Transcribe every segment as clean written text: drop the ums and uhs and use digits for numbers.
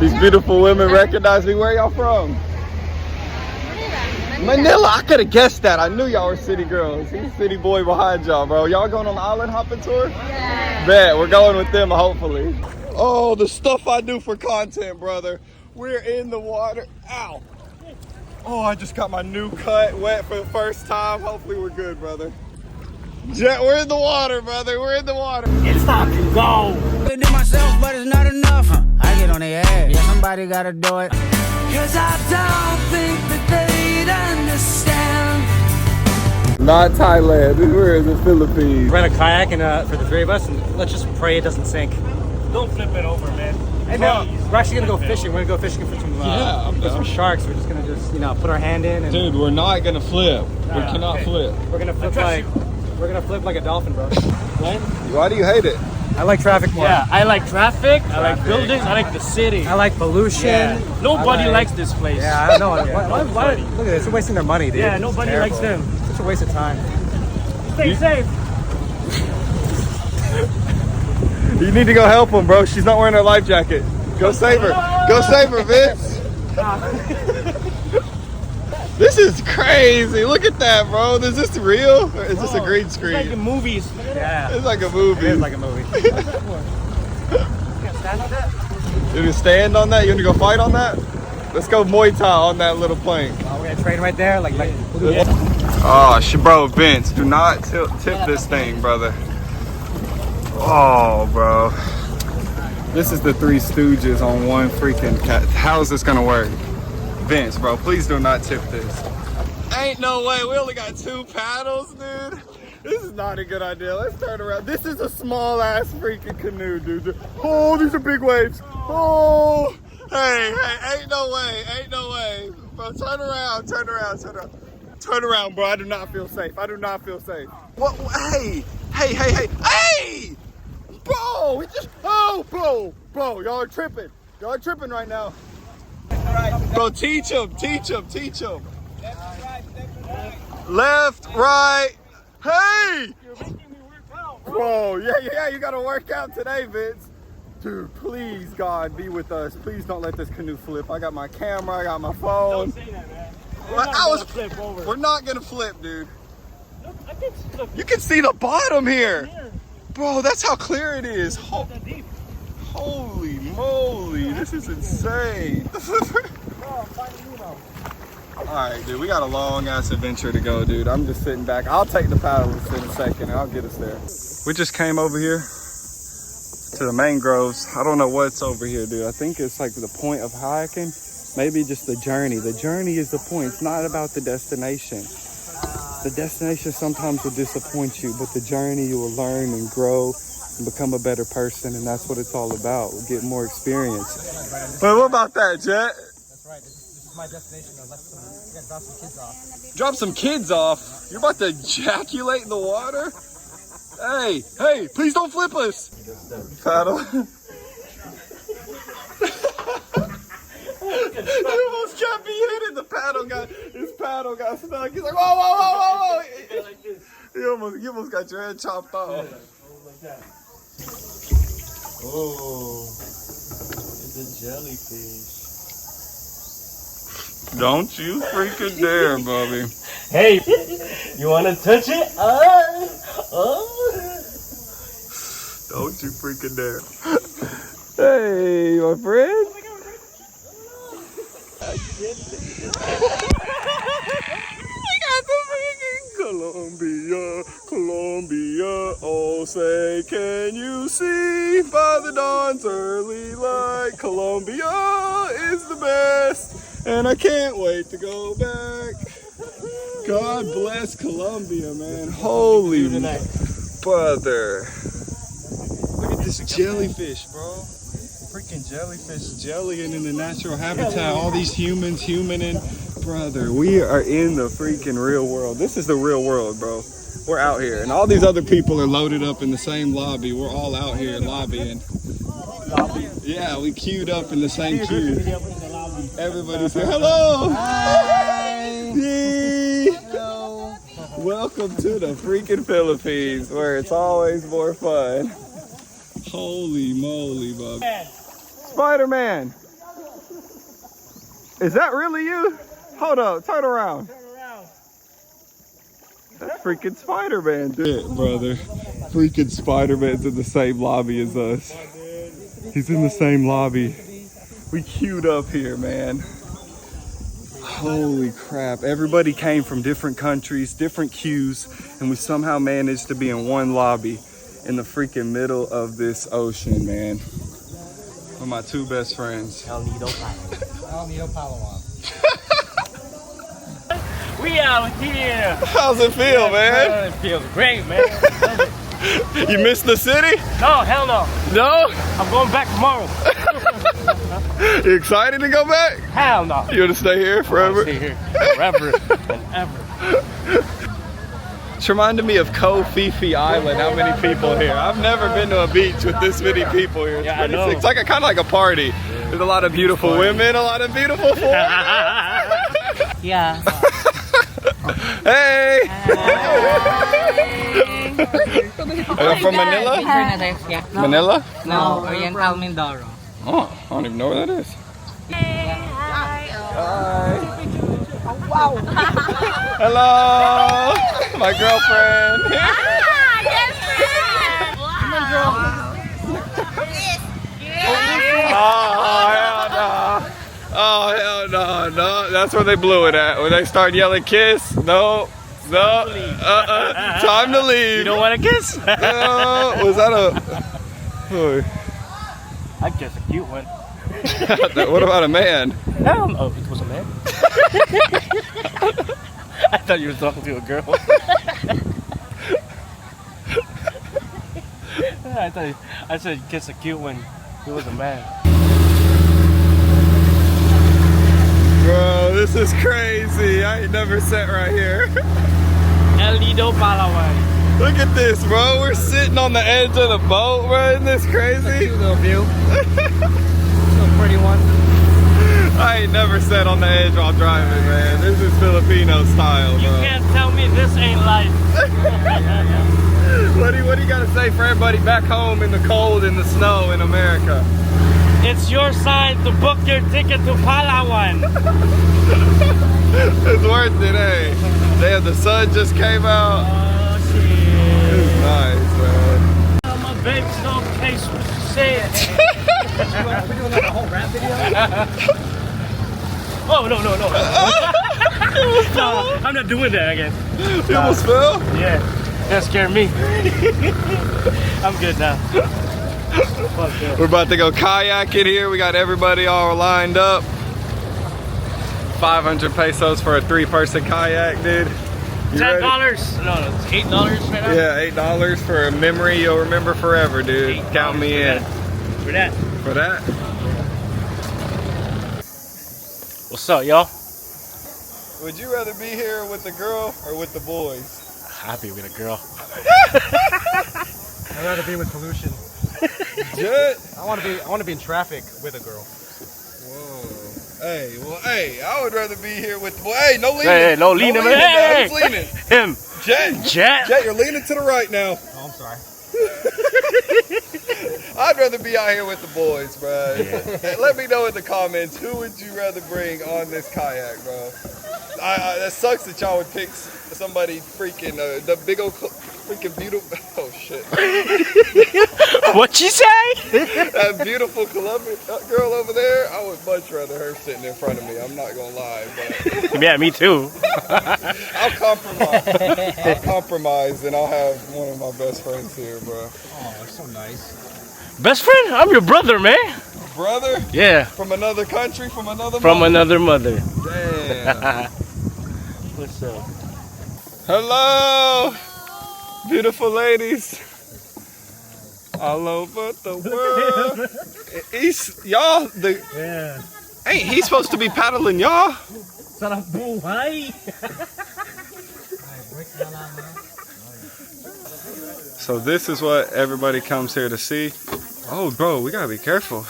These beautiful women recognize me. Where y'all from? Manila. I could have guessed that. I knew y'all were city girls. He's city boy behind y'all, bro. Y'all going on the island hopping tour? Yeah. Bet. We're going with them, hopefully. Oh, the stuff I do for content, brother. We're in the water. Ow. Oh, I just got my new cut wet for the first time. Hopefully we're good, brother. Jet, we're in the water, brother. We're in the water. It's time to go. I do myself, but it's not enough. I get on their ass. Yeah, somebody gotta do it. Cause I don't think that they'd understand. Not Thailand. We're in the Philippines. Rent a kayak and for the three of us, and let's just pray it doesn't sink. Don't flip it over, man. And now we're actually gonna go fishing. We're gonna go fishing for some sharks. We're just gonna put our hand in. And dude, we're not gonna flip. We cannot flip. We're gonna flip like a dolphin, bro. Why do you hate it? I like traffic more. Yeah, I like traffic. I like buildings. I like the city. I like pollution. Yeah. Nobody likes this place. Yeah, I know. Why, look at this. They're wasting their money, dude. Yeah, nobody likes them. Such a waste of time. Stay safe. You need to go help him, bro. She's not wearing her life jacket. Go save her. Go save her, Vince. This is crazy. Look at that, bro. Is this real? Or is this a green screen? It's like in movies. Yeah. It's like a movie. It is like a movie. You gonna stand on that? You gonna go fight on that? Let's go Muay Thai on that little plank. Oh, we're gonna train right there. Oh, bro, Vince, do not tip this thing, brother. Oh, bro. This is the Three Stooges on one freaking cat. How is this gonna work? Vince, bro, please do not tip this. Ain't no way. We only got 2 paddles, dude. This is not a good idea. Let's turn around. This is a small ass freaking canoe, dude. Oh, these are big waves. Oh, hey, ain't no way. Ain't no way. Bro, turn around, turn around, turn around. Turn around, bro. I do not feel safe. I do not feel safe. What? Hey! Bro, we just, bro, y'all are tripping. Y'all are tripping right now. Bro, teach him. Left, right. Hey! You're making me work out, bro. Yeah, you gotta work out today, Vince. Dude, please, God, be with us. Please don't let this canoe flip. I got my camera, I got my phone. Don't say that, man. We're not gonna flip, dude. Look, I can look. You can see the bottom here. Bro, that's how clear it is. Holy moly, this is insane. Alright, dude, we got a long ass adventure to go, dude. I'm just sitting back. I'll take the paddles in a second and I'll get us there. We just came over here to the mangroves. I don't know what's over here, dude. I think it's like the point of hiking. Maybe just the journey. The journey is the point. It's not about the destination. The destination sometimes will disappoint you, but the journey you will learn and grow and become a better person, and that's what it's all about. We'll get more experience. But what about that, Jet? That's right. This is my destination. I gotta drop some kids off. Drop some kids off? You're about to ejaculate in the water? Hey, please don't flip us. Paddle. He almost got me hitting. His paddle got stuck. He's like, whoa. You almost got your head chopped off. Oh, it's a jellyfish. Don't you freaking dare, Bobby. Hey, you wanna touch it? Don't you freaking dare. Hey, my friend. Colombia, oh say can you see by the dawn's early light, Colombia is the best, and I can't wait to go back. God bless Colombia, man. Holy brother. Look at this jellyfish, bro. Freaking jellyfish jellying in the natural habitat. All these humans humaning. Brother, we are in the freaking real world. This is the real world, bro. We're out here. And all these other people are loaded up in the same lobby. We're all out here lobbying. Yeah, we queued up in the same queue. Everybody's here. Hello! Hi! Hello! Welcome to the freaking Philippines, where it's always more fun. Holy moly, bub. Spider-Man! Is that really you? Hold up, turn around. That's freaking Spider-Man, dude. Brother. Freaking Spider-Man's in the same lobby as us. He's in the same lobby. We queued up here, man. Holy crap. Everybody came from different countries, different queues, and we somehow managed to be in one lobby in the freaking middle of this ocean, man. With my two best friends. Nido Palawan. We out here. How's it feel, man? It feels great, man. You missed the city? No, hell no. No? I'm going back tomorrow. You excited to go back? Hell no. You want to stay here forever? Stay here forever and ever. It's reminding me of Koh Phi Phi Island, how many people here. I've never been to a beach with this many people here. It's Yeah, I know. It's like kind of like a party. Yeah. There's a lot of beautiful women, a lot of beautiful food. Yeah. Hey! Are you from Manila? Yeah. Manila? No, Oriental Mindoro. Oh, I don't even know where that is. Hi. Wow. Hello, my girlfriend. Oh hell no! That's where they blew it at. When they start yelling, "Kiss!" No. Time to leave. You don't want to kiss? Was that a? I guess a cute one. What about a man? Hell no, it was a man. I thought you were talking to a girl. I said kiss a cute one. It was a man. Bro, this is crazy. I ain't never sat right here. Nido Palawan. Look at this, bro. We're sitting on the edge of the boat, bro. Isn't this crazy? Cute little view. So pretty one. I ain't never sat on the edge while driving, man. This is Filipino style, bro. You can't tell me this ain't life. What do you gotta say for everybody back home in the cold and the snow in America? It's your sign to book your ticket to Palawan. It's worth it, eh? Damn, the sun just came out. Oh shit. It's nice, man. My baby's no case what you said. We're doing like a whole rap video. Oh no. No, I'm not doing that again. You almost fell? Yeah, that scared me. I'm good now. Fuck that. We're about to go kayaking here. We got everybody all lined up. 500 pesos for a 3-person kayak, dude. You $10. ready? No, it's $8 right now. Yeah, $8 for a memory you'll remember forever, dude. $8 Count me in. For that. For that? What's up, y'all? Would you rather be here with the girl or with the boys? I'll be with a girl. I'd rather be with pollution. Jet? I want to be in traffic with a girl. Whoa. Hey, I would rather be here with the boy. Hey, no leaning. Hey, no leaning. No leaning. Hey, Who's leaning? him. Jet, you're leaning to the right now. Oh, I'm sorry. I'd rather be out here with the boys, bro. Hey, let me know in the comments, who would you rather bring on this kayak, bro? That sucks that y'all would pick somebody freaking, the big old freaking beautiful, oh shit. What you say? That beautiful Colombian girl over there, I would much rather her sitting in front of me. I'm not gonna lie, but Yeah, me too. I'll compromise and I'll have one of my best friends here, bro. Oh, that's so nice. Best friend? I'm your brother, man. Brother? Yeah. From another country, from another From mother? another mother. Damn. What's up? Hello, beautiful ladies. All over the world. Yeah. Ain't he supposed to be paddling y'all? Sarap buhay. So this is what everybody comes here to see. Oh, bro, we gotta be careful.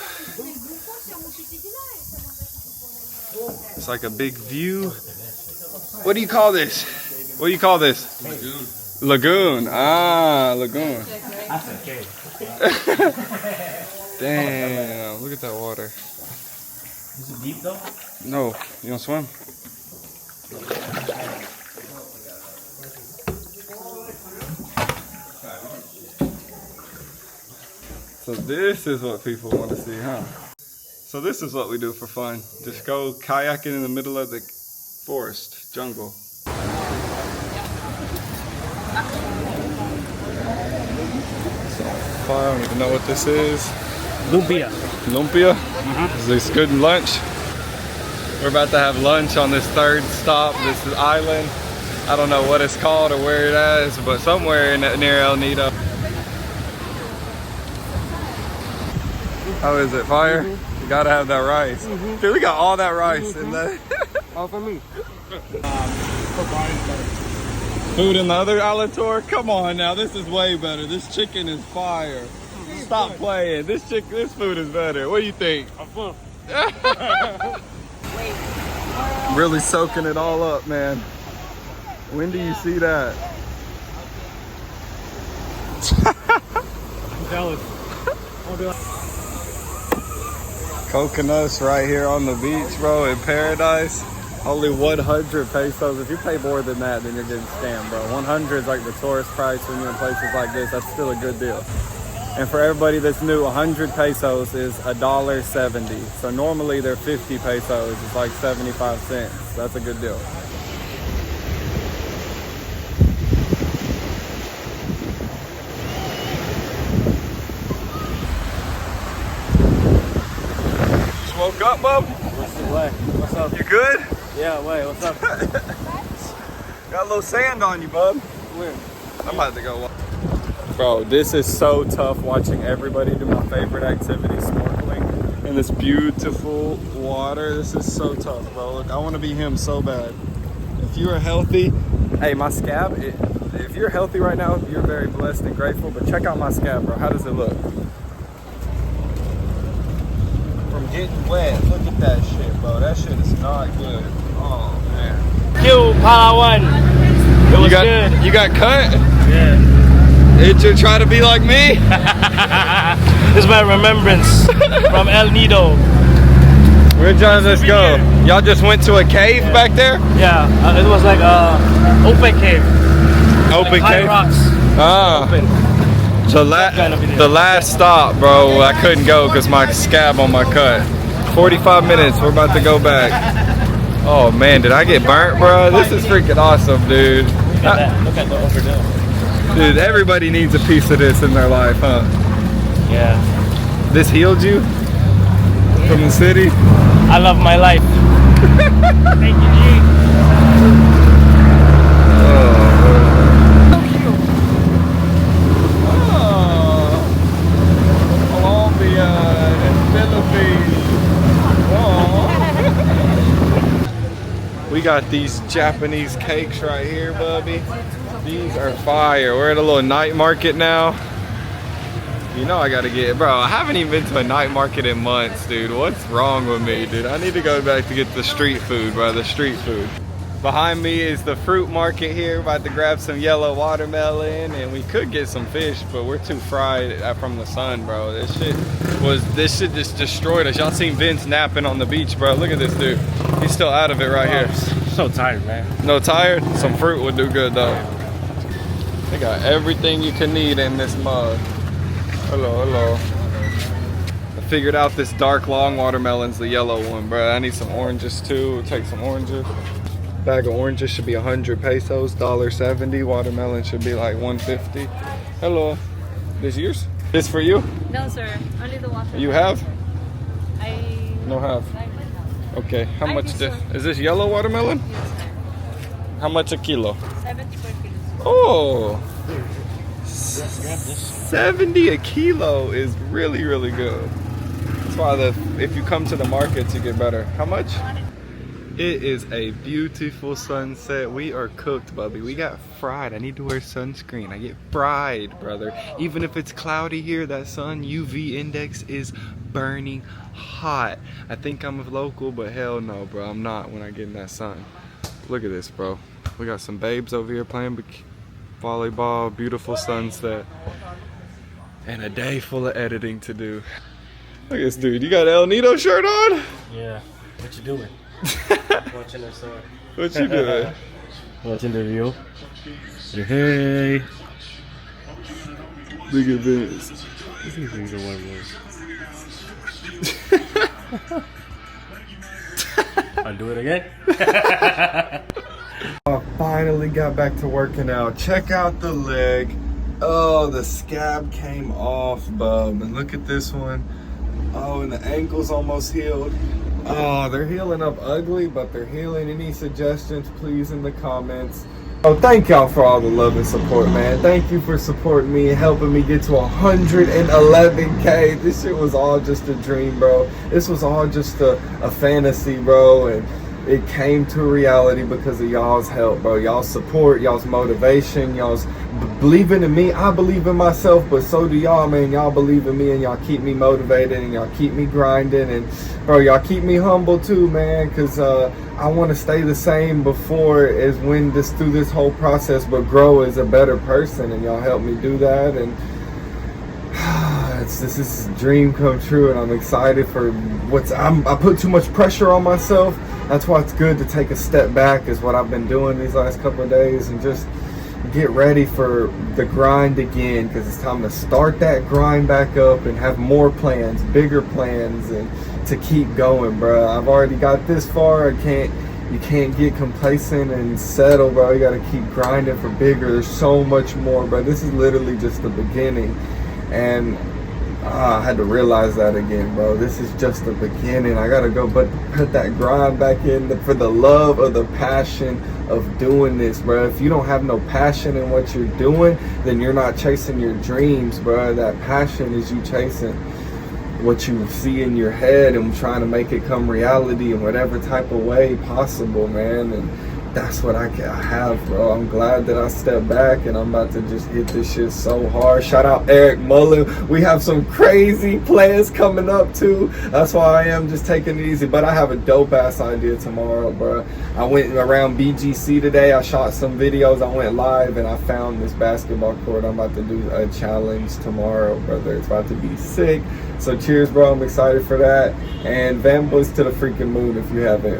It's like a big view. What do you call this? What do you call this? Lagoon. Ah, lagoon. Damn, look at that water. This Is it deep though? No, you don't swim? So this is what people want to see, huh? So this is what we do for fun. Just go kayaking in the middle of the forest, jungle. So far, I don't even know what this is. Lumpia. Lumpia? Is this good lunch? We're about to have lunch on this third stop. This is island. I don't know what it's called or where it is, but somewhere near El Nido. How is it? Fire? You gotta have that rice. Dude, we got all that rice in there. All for me. Food in the other island tour? Come on now, this is way better. This chicken is fire. Stop playing. This food is better. What do you think? Really soaking it all up, man. When do you see that? I'm jealous. Coconuts right here on the beach, bro, in paradise. Only 100 pesos. If you pay more than that, then you're getting scammed, bro. 100 is like the tourist price when you're in places like this. That's still a good deal. And for everybody that's new, 100 pesos is $1.70. So normally they're 50 pesos. It's like 75 cents. That's a good deal. Just woke up, bub? What's the way? What's up? You good? Yeah, wait, what's up? Got a little sand on you, bub. Where? I'm about to go. Bro, this is so tough watching everybody do my favorite activity, snorkeling, in this beautiful water. This is so tough, bro. Look, I want to be him so bad. If you are healthy, hey, my scab, if you're healthy right now, you're very blessed and grateful, but check out my scab, bro. How does it look? From getting wet, look at that shit, bro. That shit is not good. Oh, man. Nido Palawan. It was good. You got cut? Yeah. Did you try to be like me? This is my remembrance from El Nido. Where'd y'all just go? Y'all just went to a cave back there? Yeah, it was like a open cave. Open like cave? high rocks. Ah. Open. So the last stop, bro, I couldn't go because my scab on my cut. 45 minutes, we're about to go back. Oh man, did I get burnt, bro? This is freaking awesome, dude. Look at that. Look at the overdose. Dude, everybody needs a piece of this in their life, huh? Yeah. This healed you from the city? I love my life. Thank you, G. Colombia and Philippines. We got these Japanese cakes right here, Bubby. These are fire. We're at a little night market now. You know I gotta get, bro, I haven't even been to a night market in months, dude. What's wrong with me, dude? I need to go back to get the street food, bro, the street food. Behind me is the fruit market here. About to grab some yellow watermelon, and we could get some fish, but we're too fried from the sun, bro. This shit just destroyed us. Y'all seen Vince napping on the beach, bro. Look at this dude. He's still out of it right here. So tired, man. No tired? Some fruit would do good though. They got everything you can need in this mug. Hello, hello. I figured out this dark long watermelon's the yellow one, bro. I need some oranges too. We'll take some oranges. Bag of oranges should be 100 pesos, $1.70. Watermelon should be like 150. Hello. This yours? This for you? No, sir. Only the water. You have? I No have. Okay. How I much think this? so. Is this yellow watermelon? Yes, sir. How much a kilo? 70 per kilo. Oh. 70 a kilo is really, really good. That's why if you come to the markets, you get better. How much? It is a beautiful sunset. We are cooked, Bubby. We got fried. I need to wear sunscreen. I get fried, brother. Even if it's cloudy here, that sun UV index is burning hot. I think I'm a local, but hell no, bro. I'm not when I get in that sun. Look at this, bro. We got some babes over here playing volleyball. Beautiful sunset. And a day full of editing to do. Look at this dude. You got an El Nido shirt on? Yeah. What you doing? Watching the sword. What you doing? Watching the video. Hey. Big events. These are one more. I'll do it again. I finally got back to working out. Check out the leg. Oh, the scab came off, bub. And look at this one. Oh, and the ankle's almost healed. Oh, they're healing up ugly, but they're healing. Any suggestions, please, in the comments. Oh, thank y'all for all the love and support, man. Thank you for supporting me and helping me get to 111K. This shit was all just a dream, bro. This was all just a fantasy, bro. And it came to reality because of y'all's help, bro. Y'all's support, y'all's motivation, y'all's believing in me. I believe in myself, but so do y'all, man. Y'all believe in me and y'all keep me motivated and y'all keep me grinding. And bro, y'all keep me humble too, man, because I want to stay the same before as when through this whole process, but grow as a better person, and y'all help me do that. And this is a dream come true, and I'm excited for I put too much pressure on myself. That's why it's good to take a step back, is what I've been doing these last couple of days, and just get ready for the grind again, because it's time to start that grind back up and have more plans, bigger plans, and to keep going, bro. I've already got this far. You can't get complacent and settle, bro. You gotta keep grinding for bigger. There's so much more, bro. This is literally just the beginning, and I had to realize that again, bro. This is just the beginning. I gotta go put that grind back in for the love of the passion of doing this, bro. If you don't have no passion in what you're doing, then you're not chasing your dreams, bro. That passion is you chasing what you see in your head and trying to make it come reality in whatever type of way possible, man. And that's what I have, bro. I'm glad that I stepped back, and I'm about to just hit this shit so hard. Shout out Eric Mullen. We have some crazy plans coming up too. That's why I am just taking it easy. But I have a dope ass idea tomorrow, bro. I went around BGC today. I shot some videos. I went live, and I found this basketball court. I'm about to do a challenge tomorrow, brother. It's about to be sick. So cheers, bro. I'm excited for that. And Van Boys to the freaking moon if you haven't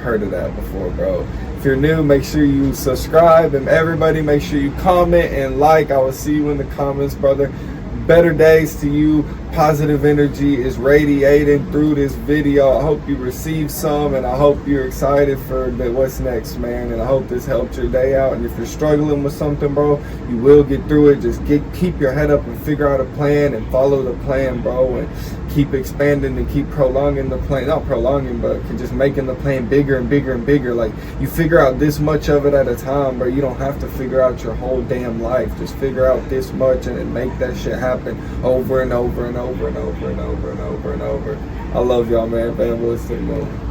heard of that before, bro. If you're new, make sure you subscribe, and everybody make sure you comment and like. I will see you in the comments, brother. Better days to you. Positive energy is radiating through this video. I hope you receive some, and I hope you're excited for what's next, man. And I hope this helped your day out. And if you're struggling with something, bro, you will get through it. Just keep your head up and figure out a plan and follow the plan, bro. And keep expanding and keep prolonging the plan. Not prolonging, but just making the plan bigger and bigger and bigger. Like, you figure out this much of it at a time, bro. You don't have to figure out your whole damn life. Just figure out this much and then make that shit happen over and over and over and over and over and over and over. I love y'all, man. Bad boys to the moon.